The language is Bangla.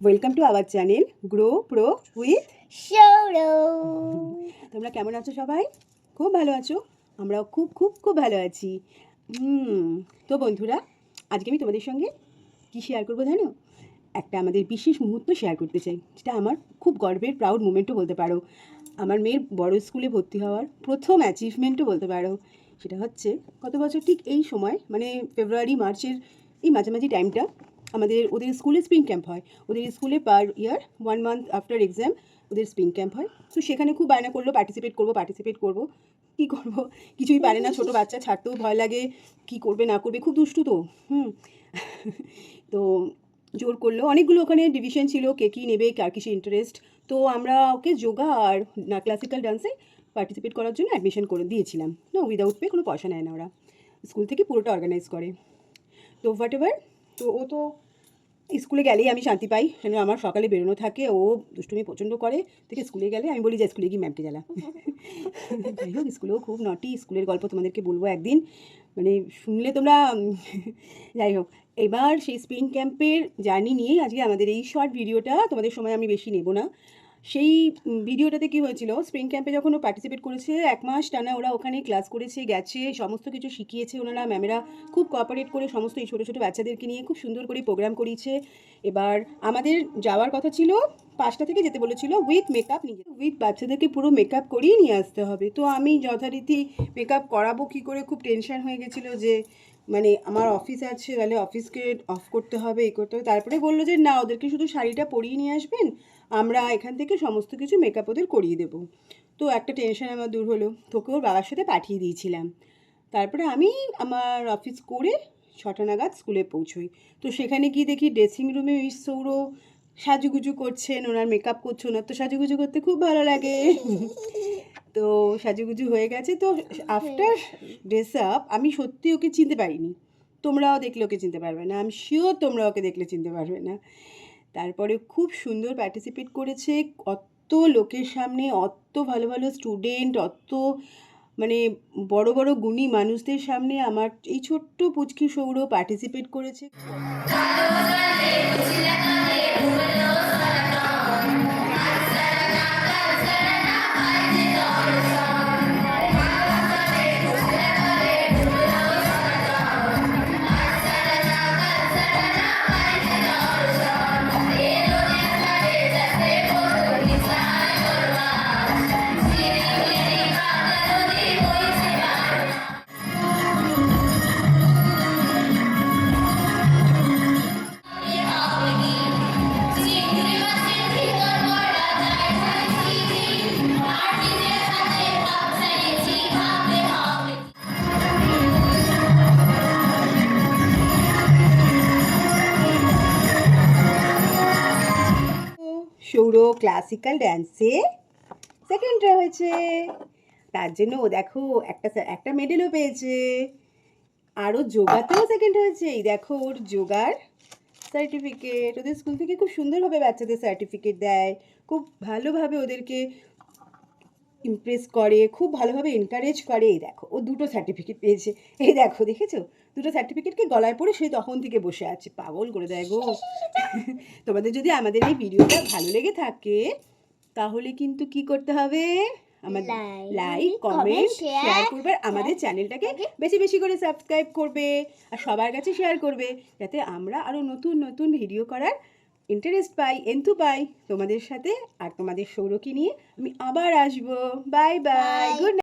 Welcome to our channel grow pro with Sourav. তোমরা কেমন আছো সবাই? খুব ভালো আছো? আমরাও খুব খুব খুব ভালো আছি। তো বন্ধুরা, আজকে আমি তোমাদের সঙ্গে কী শেয়ার করবো জানো? একটা আমাদের বিশেষ মুহূর্ত শেয়ার করতে চাই, যেটা আমার খুব গর্বের প্রাউড মুমেন্টও বলতে পারো। আমার মেয়ের বড় স্কুলে ভর্তি হওয়ার প্রথম অ্যাচিভমেন্টও বলতে পারো। সেটা হচ্ছে গত বছর ঠিক এই সময়, মানে ফেব্রুয়ারি মার্চের এই মাঝামাঝি টাইমটা, ওদের স্কুলে স্প্রিং ক্যাম্প হয়। ওদের স্কুলে পার ইয়ার 1 মান্থ আফটার এক্সাম ওদের স্প্রিং ক্যাম্প হয়। তো সেখানে খুব বায়না করলো পার্টিসিপেট করবো। কী করবো, কিছুই পারে না, ছোটো বাচ্চা, ছাড়তেও ভয় লাগে, কি করবে না করবে, খুব দুষ্টু তো। তো জোর করলো, অনেকগুলো ওখানে ডিভিশন ছিল, কে কী নেবে, কার কিসে ইন্টারেস্ট। তো আমরা ওকে যোগা আর ক্লাসিক্যাল ডান্সে পার্টিসিপেট করার জন্য অ্যাডমিশন করে দিয়েছিলাম। না, উইদাউট পে, কোনো পয়সা নেয় না ওরা, স্কুল থেকে পুরোটা অর্গানাইজ করে। তো হোয়াট এভার, তো ও তো স্কুলে গেলেই আমি শান্তি পাই, কেন আমার সকালে বেরোনো থাকে, ও দুষ্টুমি প্রচণ্ড করে। থেকে স্কুলে গেলে আমি বলি যে স্কুলে গিয়ে ম্যামকে জ্বালা। যাই হোক, স্কুলেও খুব নটি, স্কুলের গল্প তোমাদেরকে বলবো একদিন, মানে শুনলে তোমরা। যাই হোক, এবার সেই স্প্রিং ক্যাম্পের জার্নি নিয়েই আজকে আমাদের এই শর্ট ভিডিওটা, তোমাদের সময় আমি বেশি নেব না। সেই ভিডিওটাতে কী হয়েছিল, স্প্রিং ক্যাম্পে যখন ও পার্টিসিপেট করেছে, 1 মাস টানা ওরা ওখানে ক্লাস করেছে, গেছে, সমস্ত কিছু শিখিয়েছে ওনারা, ম্যামেরা খুব কোঅপারেট করে সমস্ত এই ছোটো ছোটো বাচ্চাদেরকে নিয়ে খুব সুন্দর করে প্রোগ্রাম করিয়েছে। এবার আমাদের যাওয়ার কথা ছিল 5টা থেকে, যেতে বলেছিল উইথ মেকআপ, উইথ বাচ্চাদেরকে পুরো মেকআপ করিয়ে নিয়ে আসতে হবে। তো আমি যথারীতি মেকআপ করাবো কী করে, খুব টেনশন হয়ে গেছিলো যে মানে আমার অফিস আছে, তাহলে অফিসকে অফ করতে হবে, এই করতে হবে। তারপরে বললো যে না, ওদেরকে শুধু শাড়িটা পরিয়ে নিয়ে আসবেন, আমরা এখান থেকে সমস্ত কিছু মেকআপ ওদের করিয়ে দেবো। তো একটা টেনশন আমার দূর হলো, তোকে ওর বাবার সাথে পাঠিয়ে দিয়েছিলাম। তারপরে আমি আমার অফিস করে 6টা নাগাদ স্কুলে পৌঁছোই। তো সেখানে গিয়ে দেখি ড্রেসিং রুমে মিস সৌরভ সাজুগুজু করছেন, ওনার মেকআপ করছে, ওনার তো সাজুগুজু করতে খুব ভালো লাগে। তো সাজুগুজু হয়ে গেছে। তো আফটার ড্রেস আপ আমি সত্যি ওকে চিনতে পারিনি, তোমরাও দেখলে ওকে চিনতে পারবে না, আমি শিওর তোমরা ওকে দেখলে চিনতে পারবে না। তারপরে খুব সুন্দর পার্টিসিপেট করেছে, অত লোকের সামনে, অত ভালো ভালো স্টুডেন্ট, অত মানে বড় বড় গুণী মানুষদের সামনে আমার এই ছোট্ট পুচকি সৌরভ পার্টিসিপেট করেছে। সৌরভ ক্লাসিক্যাল ড্যান্সে সেকেন্ড হয়েছে, তার জন্য ও দেখো একটা মেডেলও পেয়েছে। আরও যোগাতেও সেকেন্ড হয়েছে, এই দেখো ওর যোগার সার্টিফিকেট। ওদের স্কুল থেকে খুব সুন্দরভাবে বাচ্চাদের সার্টিফিকেট দেয়, খুব ভালোভাবে ওদেরকে ইমপ্রেস করে, খুব ভালোভাবে এনকারেজ করে। এই দেখো ও 2টো সার্টিফিকেট পেয়েছে, এই দেখো, দেখেছো? 2টো সার্টিফিকেটকে গলায় পরে সে তখন থেকে বসে আছে, পাগল করে দেয় গো। তোমাদের যদি আমাদের এই ভিডিওটা ভালো লেগে থাকে, তাহলে কিন্তু কি করতে হবে, আমাদের লাইক কমেন্ট শেয়ার করবে, আমাদের চ্যানেলটাকে বেশি বেশি করে সাবস্ক্রাইব করবে, আর সবার কাছে শেয়ার করবে, যাতে আমরা আরও নতুন নতুন ভিডিও করার ইন্টারেস্ট পাই, এন্থু পাই তোমাদের সাথে। আর তোমাদের সৌরভকে নিয়ে আমি আবার আসবো। Bye bye, good night.